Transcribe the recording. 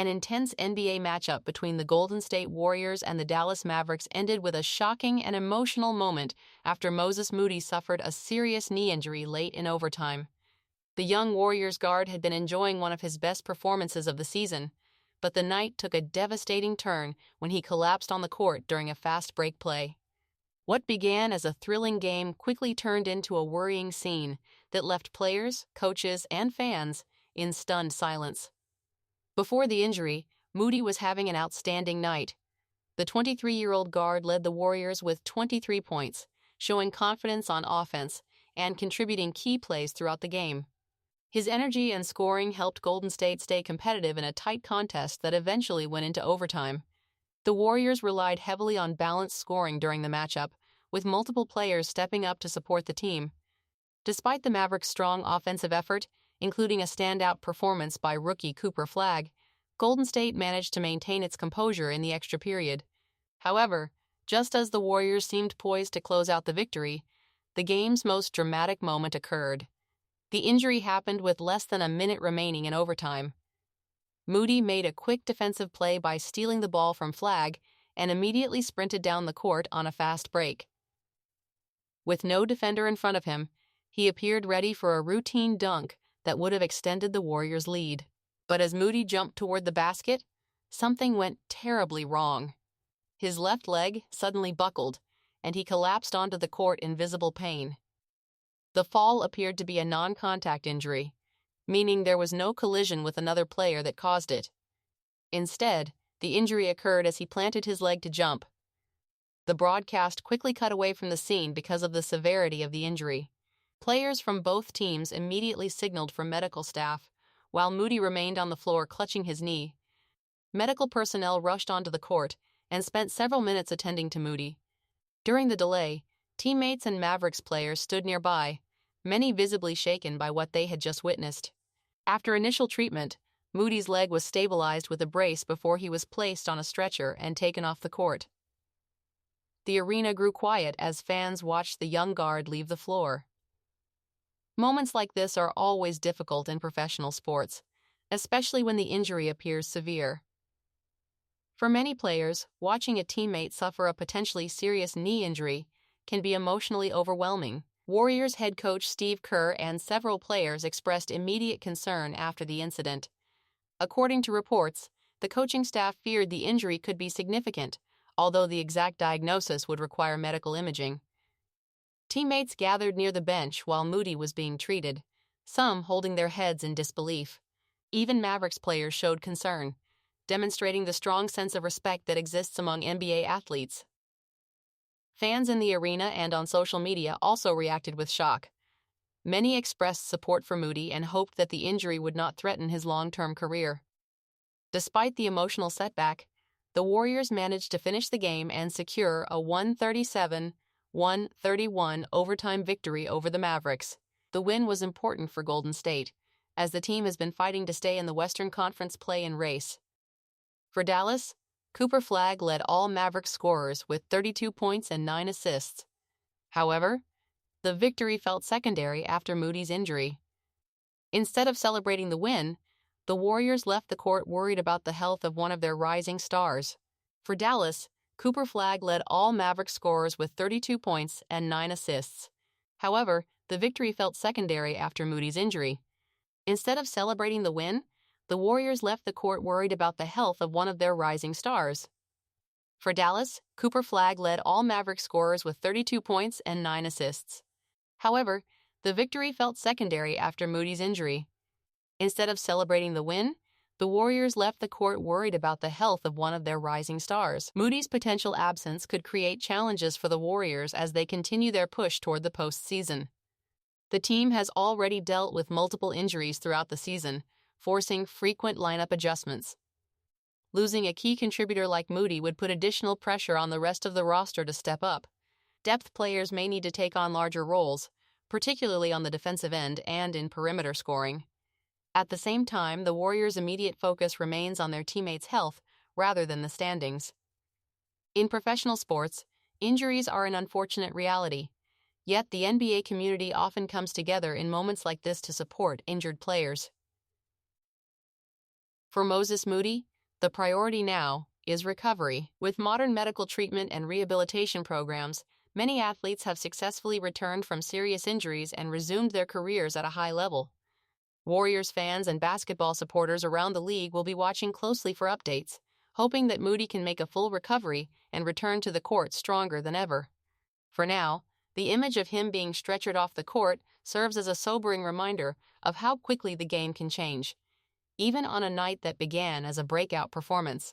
An intense NBA matchup between the Golden State Warriors and the Dallas Mavericks ended with a shocking and emotional moment after Moses Moody suffered a serious knee injury late in overtime. The young Warriors guard had been enjoying one of his best performances of the season, but the night took a devastating turn when he collapsed on the court during a fast break play. What began as a thrilling game quickly turned into a worrying scene that left players, coaches, and fans in stunned silence. Before the injury, Moody was having an outstanding night. The 23-year-old guard led the Warriors with 23 points, showing confidence on offense and contributing key plays throughout the game. His energy and scoring helped Golden State stay competitive in a tight contest that eventually went into overtime. The Warriors relied heavily on balanced scoring during the matchup, with multiple players stepping up to support the team. Despite the Mavericks' strong offensive effort, including a standout performance by rookie Cooper Flagg, Golden State managed to maintain its composure in the extra period. However, just as the Warriors seemed poised to close out the victory, the game's most dramatic moment occurred. The injury happened with less than a minute remaining in overtime. Moody made a quick defensive play by stealing the ball from Flagg and immediately sprinted down the court on a fast break. With no defender in front of him, he appeared ready for a routine dunk that would have extended the Warriors' lead. But as Moody jumped toward the basket, something went terribly wrong. His left leg suddenly buckled, and he collapsed onto the court in visible pain. The fall appeared to be a non-contact injury, meaning there was no collision with another player that caused it. Instead, the injury occurred as he planted his leg to jump. The broadcast quickly cut away from the scene because of the severity of the injury. Players from both teams immediately signaled for medical staff, while Moody remained on the floor clutching his knee. Medical personnel rushed onto the court and spent several minutes attending to Moody. During the delay, teammates and Mavericks players stood nearby, many visibly shaken by what they had just witnessed. After initial treatment, Moody's leg was stabilized with a brace before he was placed on a stretcher and taken off the court. The arena grew quiet as fans watched the young guard leave the floor. Moments like this are always difficult in professional sports, especially when the injury appears severe. For many players, watching a teammate suffer a potentially serious knee injury can be emotionally overwhelming. Warriors head coach Steve Kerr and several players expressed immediate concern after the incident. According to reports, the coaching staff feared the injury could be significant, although the exact diagnosis would require medical imaging. Teammates gathered near the bench while Moody was being treated, some holding their heads in disbelief. Even Mavericks players showed concern, demonstrating the strong sense of respect that exists among NBA athletes. Fans in the arena and on social media also reacted with shock. Many expressed support for Moody and hoped that the injury would not threaten his long-term career. Despite the emotional setback, the Warriors managed to finish the game and secure a 131-131 overtime victory over the Mavericks. The win was important for Golden State, as the team has been fighting to stay in the Western Conference play-in race. For Dallas, Cooper Flagg led all Mavericks scorers with 32 points and 9 assists. However, the victory felt secondary after Moody's injury. Instead of celebrating the win, the Warriors left the court worried about the health of one of their rising stars. For Dallas, Cooper Flagg led all Mavericks scorers with 32 points and 9 assists. However, the victory felt secondary after Moody's injury. Instead of celebrating the win, the Warriors left the court worried about the health of one of their rising stars. For Dallas, Cooper Flagg led all Mavericks scorers with 32 points and 9 assists. However, the victory felt secondary after Moody's injury. Instead of celebrating the win, the Warriors left the court worried about the health of one of their rising stars. Moody's potential absence could create challenges for the Warriors as they continue their push toward the postseason. The team has already dealt with multiple injuries throughout the season, forcing frequent lineup adjustments. Losing a key contributor like Moody would put additional pressure on the rest of the roster to step up. Depth players may need to take on larger roles, particularly on the defensive end and in perimeter scoring. At the same time, the Warriors' immediate focus remains on their teammates' health rather than the standings. In professional sports, injuries are an unfortunate reality, yet the NBA community often comes together in moments like this to support injured players. For Moses Moody, the priority now is recovery. With modern medical treatment and rehabilitation programs, many athletes have successfully returned from serious injuries and resumed their careers at a high level. Warriors fans and basketball supporters around the league will be watching closely for updates, hoping that Moody can make a full recovery and return to the court stronger than ever. For now, the image of him being stretchered off the court serves as a sobering reminder of how quickly the game can change, even on a night that began as a breakout performance.